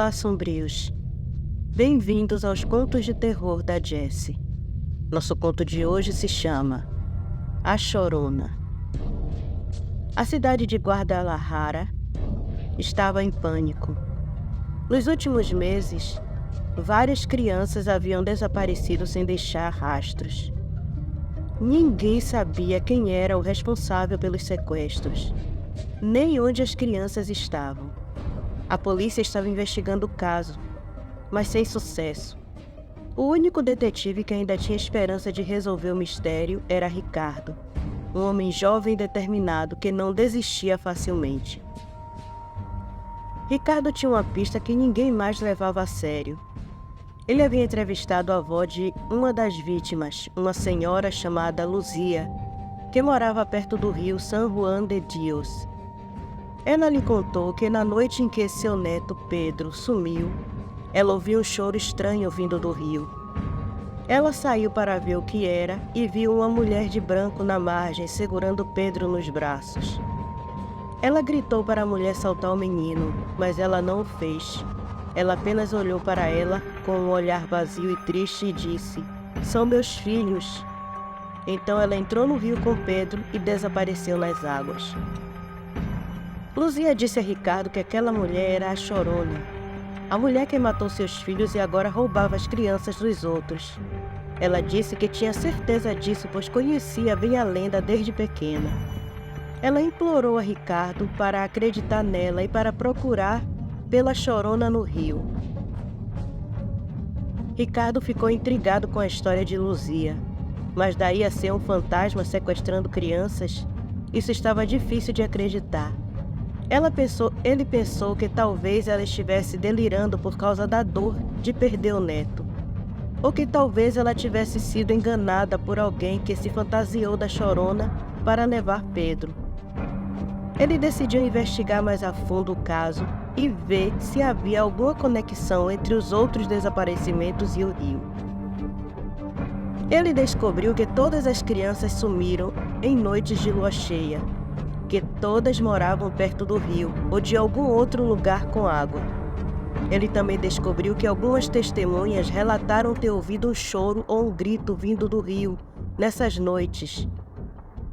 Olá, sombrios! Bem-vindos aos Contos de Terror da Jessie. Nosso conto de hoje se chama A Chorona. A cidade de Guadalajara estava em pânico. Nos últimos meses, várias crianças haviam desaparecido sem deixar rastros. Ninguém sabia quem era o responsável pelos sequestros, nem onde as crianças estavam. A polícia estava investigando o caso, mas sem sucesso. O único detetive que ainda tinha esperança de resolver o mistério era Ricardo, um homem jovem e determinado que não desistia facilmente. Ricardo tinha uma pista que ninguém mais levava a sério. Ele havia entrevistado a avó de uma das vítimas, uma senhora chamada Luzia, que morava perto do rio San Juan de Dios. Ela lhe contou que na noite em que seu neto Pedro sumiu, ela ouviu um choro estranho vindo do rio. Ela saiu para ver o que era e viu uma mulher de branco na margem segurando Pedro nos braços. Ela gritou para a mulher soltar o menino, mas ela não o fez. Ela apenas olhou para ela com um olhar vazio e triste e disse: "São meus filhos." Então ela entrou no rio com Pedro e desapareceu nas águas. Luzia disse a Ricardo que aquela mulher era a Chorona, a mulher que matou seus filhos e agora roubava as crianças dos outros. Ela disse que tinha certeza disso, pois conhecia bem a lenda desde pequena. Ela implorou a Ricardo para acreditar nela e para procurar pela Chorona no rio. Ricardo ficou intrigado com a história de Luzia, mas daí a ser um fantasma sequestrando crianças, isso estava difícil de acreditar. Ele pensou que talvez ela estivesse delirando por causa da dor de perder o neto, ou que talvez ela tivesse sido enganada por alguém que se fantasiou da Chorona para levar Pedro. Ele decidiu investigar mais a fundo o caso e ver se havia alguma conexão entre os outros desaparecimentos e o rio. Ele descobriu que todas as crianças sumiram em noites de lua cheia, que todas moravam perto do rio ou de algum outro lugar com água. Ele também descobriu que algumas testemunhas relataram ter ouvido um choro ou um grito vindo do rio nessas noites.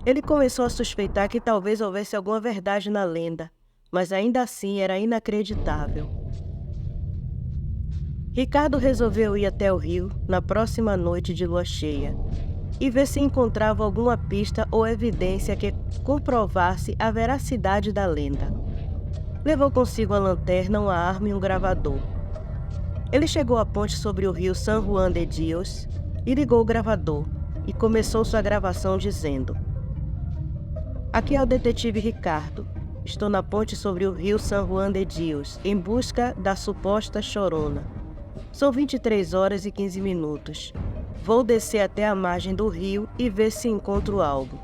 Ele começou a suspeitar que talvez houvesse alguma verdade na lenda, mas ainda assim era inacreditável. Ricardo resolveu ir até o rio na próxima noite de lua cheia e ver se encontrava alguma pista ou evidência que comprovasse a veracidade da lenda. Levou consigo a lanterna, uma arma e um gravador. Ele chegou à ponte sobre o rio San Juan de Dios e ligou o gravador e começou sua gravação dizendo: "Aqui é o detetive Ricardo. Estou na ponte sobre o rio San Juan de Dios em busca da suposta Chorona. São 23 horas e 15 minutos. Vou descer até a margem do rio e ver se encontro algo."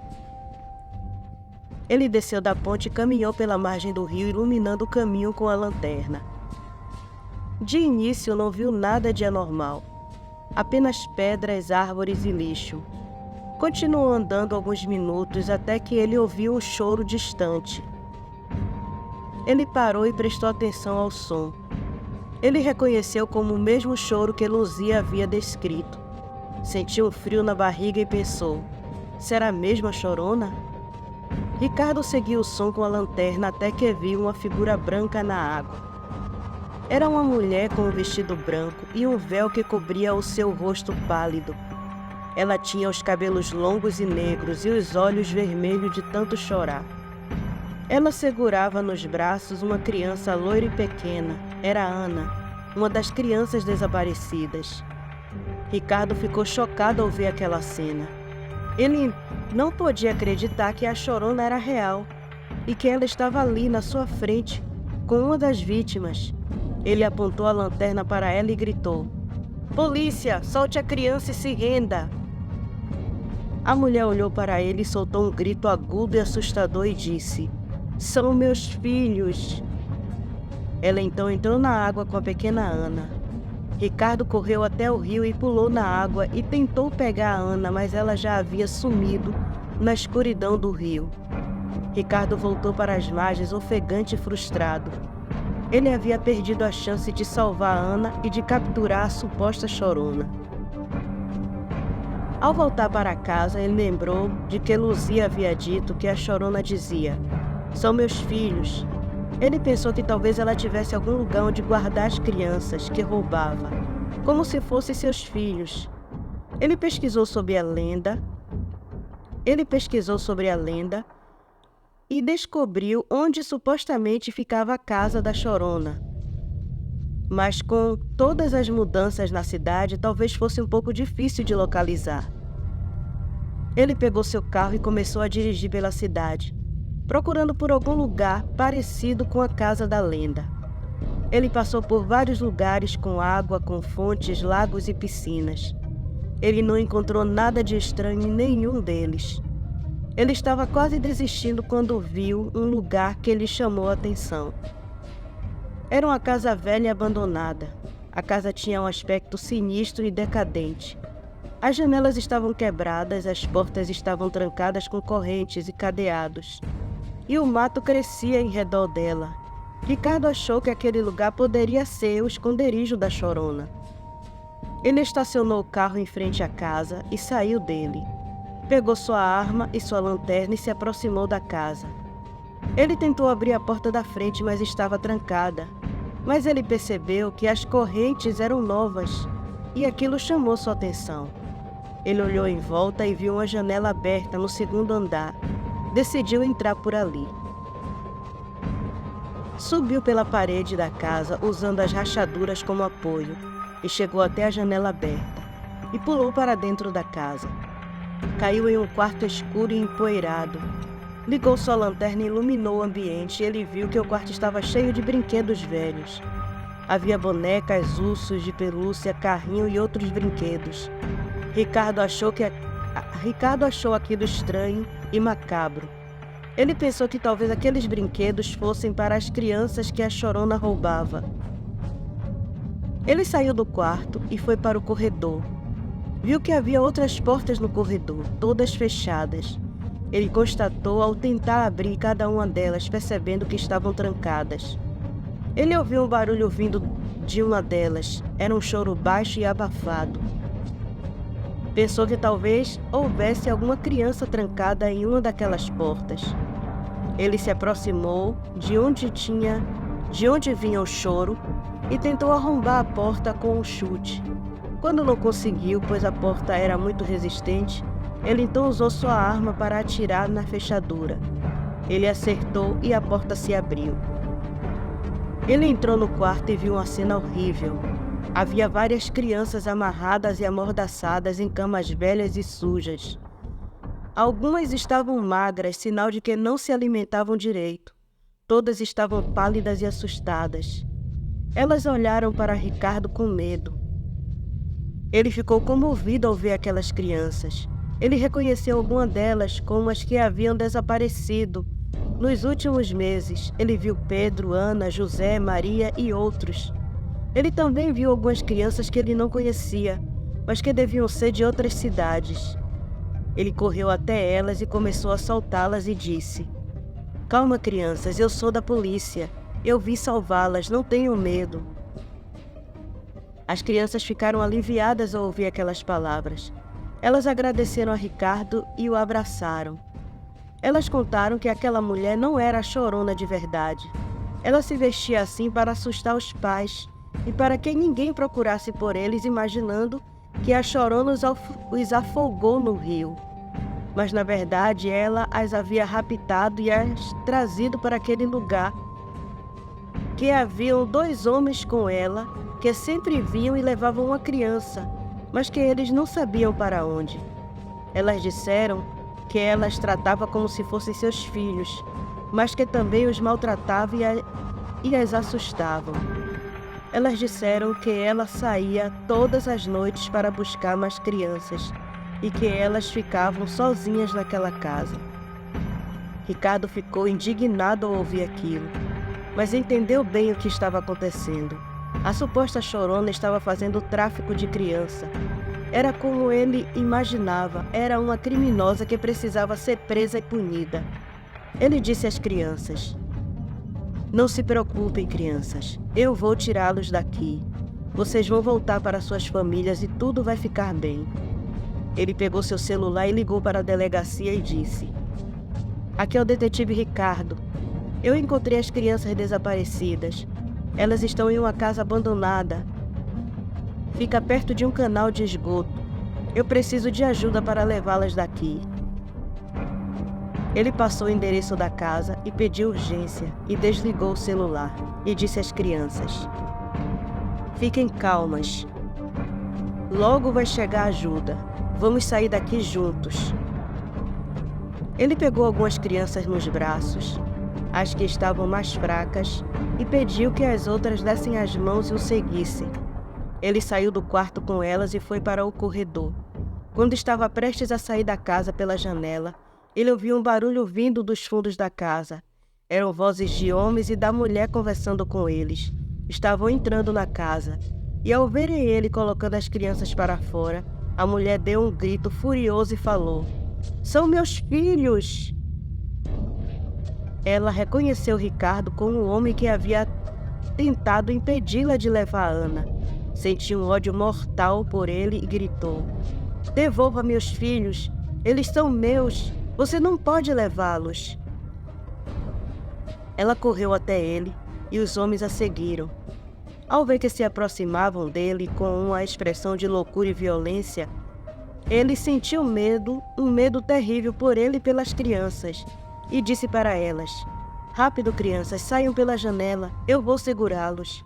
Ele desceu da ponte e caminhou pela margem do rio, iluminando o caminho com a lanterna. De início não viu nada de anormal, apenas pedras, árvores e lixo. Continuou andando alguns minutos até que ele ouviu um choro distante. Ele parou e prestou atenção ao som. Ele reconheceu como o mesmo choro que Luzia havia descrito. Sentiu um frio na barriga e pensou: será mesmo a Chorona? Ricardo seguiu o som com a lanterna até que viu uma figura branca na água. Era uma mulher com um vestido branco e um véu que cobria o seu rosto pálido. Ela tinha os cabelos longos e negros e os olhos vermelhos de tanto chorar. Ela segurava nos braços uma criança loira e pequena. Era Ana, uma das crianças desaparecidas. Ricardo ficou chocado ao ver aquela cena. Ele não podia acreditar que a Chorona era real e que ela estava ali na sua frente, com uma das vítimas. Ele apontou a lanterna para ela e gritou: "Polícia, solte a criança e se renda!" A mulher olhou para ele e soltou um grito agudo e assustador e disse: "São meus filhos!" Ela então entrou na água com a pequena Ana. Ricardo correu até o rio e pulou na água e tentou pegar a Ana, mas ela já havia sumido na escuridão do rio. Ricardo voltou para as margens ofegante e frustrado. Ele havia perdido a chance de salvar Ana e de capturar a suposta chorona. Ao voltar para casa, ele lembrou de que Luzia havia dito que a chorona dizia: "São meus filhos." Ele pensou que talvez ela tivesse algum lugar onde guardar as crianças que roubava, como se fossem seus filhos. Ele pesquisou sobre a lenda e descobriu onde supostamente ficava a casa da chorona. Mas com todas as mudanças na cidade, talvez fosse um pouco difícil de localizar. Ele pegou seu carro e começou a dirigir pela cidade, procurando por algum lugar parecido com a casa da lenda. Ele passou por vários lugares com água, com fontes, lagos e piscinas. Ele não encontrou nada de estranho em nenhum deles. Ele estava quase desistindo quando viu um lugar que lhe chamou a atenção. Era uma casa velha e abandonada. A casa tinha um aspecto sinistro e decadente. As janelas estavam quebradas, as portas estavam trancadas com correntes e cadeados. E o mato crescia em redor dela. Ricardo achou que aquele lugar poderia ser o esconderijo da chorona. Ele estacionou o carro em frente à casa e saiu dele. Pegou sua arma e sua lanterna e se aproximou da casa. Ele tentou abrir a porta da frente, mas estava trancada. Mas ele percebeu que as correntes eram novas e aquilo chamou sua atenção. Ele olhou em volta e viu uma janela aberta no segundo andar. Decidiu entrar por ali. Subiu pela parede da casa usando as rachaduras como apoio e chegou até a janela aberta e pulou para dentro da casa. Caiu em um quarto escuro e empoeirado. Ligou sua lanterna e iluminou o ambiente e ele viu que o quarto estava cheio de brinquedos velhos. Havia bonecas, ursos de pelúcia, carrinho e outros brinquedos. Ricardo achou aquilo estranho e macabro. Ele pensou que talvez aqueles brinquedos fossem para as crianças que a chorona roubava. Ele saiu do quarto e foi para o corredor. Viu que havia outras portas no corredor, todas fechadas. Ele constatou ao tentar abrir cada uma delas, percebendo que estavam trancadas. Ele ouviu um barulho vindo de uma delas. Era um choro baixo e abafado. Pensou que talvez houvesse alguma criança trancada em uma daquelas portas. Ele se aproximou de onde vinha o choro e tentou arrombar a porta com um chute. Quando não conseguiu, pois a porta era muito resistente, ele então usou sua arma para atirar na fechadura. Ele acertou e a porta se abriu. Ele entrou no quarto e viu uma cena horrível. Havia várias crianças amarradas e amordaçadas em camas velhas e sujas. Algumas estavam magras, sinal de que não se alimentavam direito. Todas estavam pálidas e assustadas. Elas olharam para Ricardo com medo. Ele ficou comovido ao ver aquelas crianças. Ele reconheceu algumas delas como as que haviam desaparecido nos últimos meses. Ele viu Pedro, Ana, José, Maria e outros. Ele também viu algumas crianças que ele não conhecia, mas que deviam ser de outras cidades. Ele correu até elas e começou a assaltá-las e disse: "Calma, crianças, eu sou da polícia. Eu vim salvá-las, não tenham medo." As crianças ficaram aliviadas ao ouvir aquelas palavras. Elas agradeceram a Ricardo e o abraçaram. Elas contaram que aquela mulher não era a chorona de verdade. Ela se vestia assim para assustar os pais e para que ninguém procurasse por eles, imaginando que a chorona os afogou no rio. Mas, na verdade, ela as havia raptado e as trazido para aquele lugar. Que haviam 2 homens com ela, que sempre vinham e levavam uma criança, mas que eles não sabiam para onde. Elas disseram que ela as tratava como se fossem seus filhos, mas que também os maltratava e as assustavam. Elas disseram que ela saía todas as noites para buscar mais crianças e que elas ficavam sozinhas naquela casa. Ricardo ficou indignado ao ouvir aquilo, mas entendeu bem o que estava acontecendo. A suposta chorona estava fazendo tráfico de criança. Era como ele imaginava, era uma criminosa que precisava ser presa e punida. Ele disse às crianças: Não se preocupem, crianças. Eu vou tirá-los daqui. Vocês vão voltar para suas famílias e tudo vai ficar bem. Ele pegou seu celular e ligou para a delegacia e disse: Aqui é o detetive Ricardo. Eu encontrei as crianças desaparecidas. Elas estão em uma casa abandonada. Fica perto de um canal de esgoto. Eu preciso de ajuda para levá-las daqui. Ele passou o endereço da casa e pediu urgência e desligou o celular e disse às crianças: Fiquem calmas. Logo vai chegar ajuda. Vamos sair daqui juntos. Ele pegou algumas crianças nos braços, as que estavam mais fracas, e pediu que as outras dessem as mãos e o seguissem. Ele saiu do quarto com elas e foi para o corredor. Quando estava prestes a sair da casa pela janela, ele ouviu um barulho vindo dos fundos da casa. Eram vozes de homens e da mulher conversando com eles. Estavam entrando na casa, e ao verem ele colocando as crianças para fora, a mulher deu um grito furioso e falou: São meus filhos! Ela reconheceu Ricardo como o homem que havia tentado impedi-la de levar Ana. Sentiu um ódio mortal por ele e gritou: Devolva meus filhos! Eles são meus! Você não pode levá-los! Ela correu até ele e os homens a seguiram. Ao ver que se aproximavam dele com uma expressão de loucura e violência, ele sentiu medo, um medo terrível por ele e pelas crianças, e disse para elas: Rápido, crianças, saiam pela janela, eu vou segurá-los.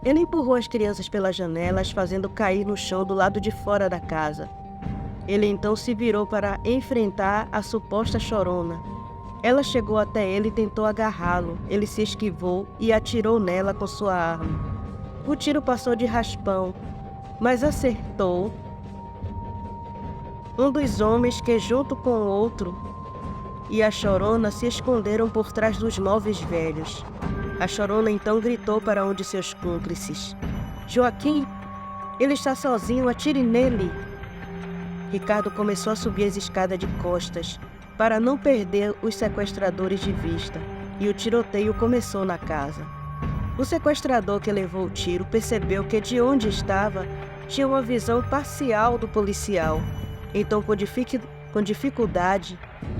Ele empurrou as crianças pelas janelas, fazendo cair no chão do lado de fora da casa. Ele então se virou para enfrentar a suposta chorona. Ela chegou até ele e tentou agarrá-lo. Ele se esquivou e atirou nela com sua arma. O tiro passou de raspão, mas acertou um dos homens que, junto com o outro e a chorona, se esconderam por trás dos móveis velhos. A chorona então gritou para um de seus cúmplices: Joaquim, ele está sozinho, atire nele! Ricardo começou a subir as escadas de costas para não perder os sequestradores de vista, e o tiroteio começou na casa. O sequestrador que levou o tiro percebeu que de onde estava tinha uma visão parcial do policial. Então, com dificuldade,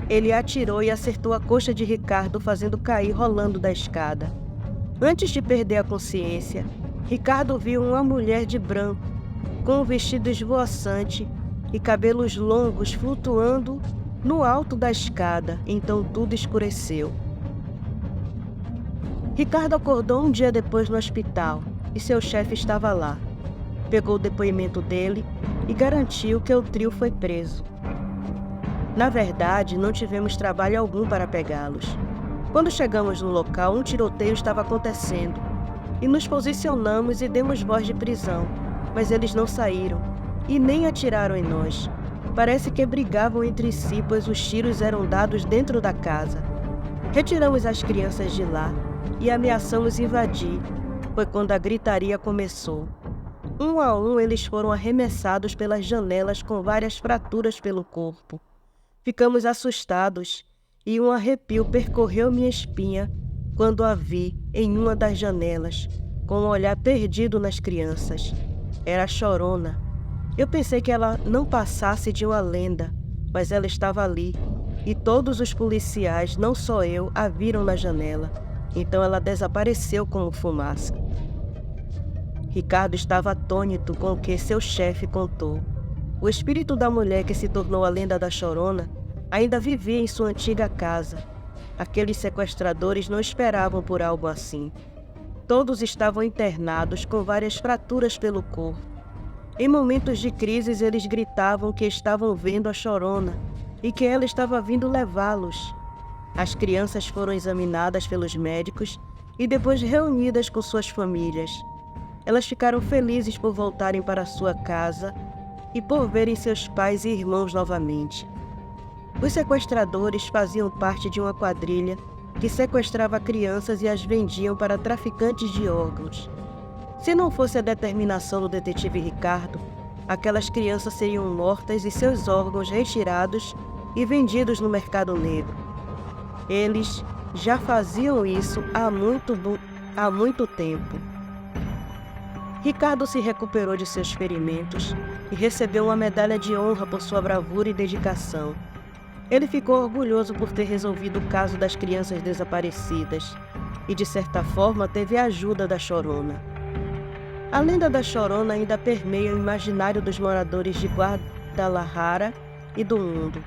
ele atirou e acertou a coxa de Ricardo, fazendo cair rolando da escada. Antes de perder a consciência, Ricardo viu uma mulher de branco, com um vestido esvoaçante e cabelos longos flutuando no alto da escada. Então tudo escureceu. Ricardo acordou um dia depois no hospital e seu chefe estava lá. Pegou o depoimento dele e garantiu que o trio foi preso. Na verdade, não tivemos trabalho algum para pegá-los. Quando chegamos no local, um tiroteio estava acontecendo e nos posicionamos e demos voz de prisão, mas eles não saíram e nem atiraram em nós. Parece que brigavam entre si, pois os tiros eram dados dentro da casa. Retiramos as crianças de lá e ameaçamos invadir. Foi quando a gritaria começou. Um a um, eles foram arremessados pelas janelas com várias fraturas pelo corpo. Ficamos assustados e um arrepio percorreu minha espinha quando a vi em uma das janelas, com um olhar perdido nas crianças. Era a Chorona. Eu pensei que ela não passasse de uma lenda, mas ela estava ali, e todos os policiais, não só eu, a viram na janela. Então ela desapareceu como fumaça. Ricardo estava atônito com o que seu chefe contou. O espírito da mulher que se tornou a lenda da Chorona ainda vivia em sua antiga casa. Aqueles sequestradores não esperavam por algo assim. Todos estavam internados com várias fraturas pelo corpo. Em momentos de crises, eles gritavam que estavam vendo a Chorona e que ela estava vindo levá-los. As crianças foram examinadas pelos médicos e depois reunidas com suas famílias. Elas ficaram felizes por voltarem para sua casa e por verem seus pais e irmãos novamente. Os sequestradores faziam parte de uma quadrilha que sequestrava crianças e as vendiam para traficantes de órgãos. Se não fosse a determinação do detetive Ricardo, aquelas crianças seriam mortas e seus órgãos retirados e vendidos no mercado negro. Eles já faziam isso há muito tempo. Ricardo se recuperou de seus ferimentos e recebeu uma medalha de honra por sua bravura e dedicação. Ele ficou orgulhoso por ter resolvido o caso das crianças desaparecidas e, de certa forma, teve a ajuda da Chorona. A lenda da Chorona ainda permeia o imaginário dos moradores de Guadalajara e do mundo.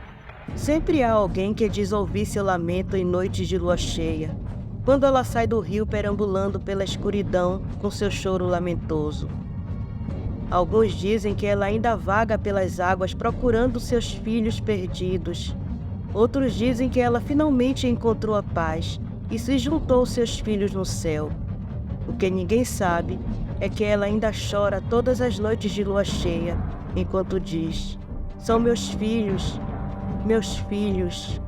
Sempre há alguém que diz ouvir seu lamento em noites de lua cheia, quando ela sai do rio perambulando pela escuridão com seu choro lamentoso. Alguns dizem que ela ainda vaga pelas águas procurando seus filhos perdidos. Outros dizem que ela finalmente encontrou a paz e se juntou aos seus filhos no céu. O que ninguém sabe é que ela ainda chora todas as noites de lua cheia, enquanto diz: "São meus filhos, meus filhos."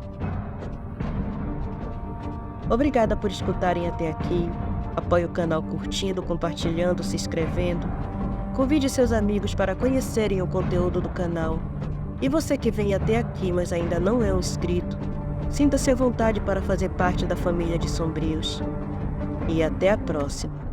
Obrigada por escutarem até aqui. Apoie o canal curtindo, compartilhando, se inscrevendo. Convide seus amigos para conhecerem o conteúdo do canal. E você que vem até aqui, mas ainda não é um inscrito, sinta-se à vontade para fazer parte da família de Sombrios. E até a próxima.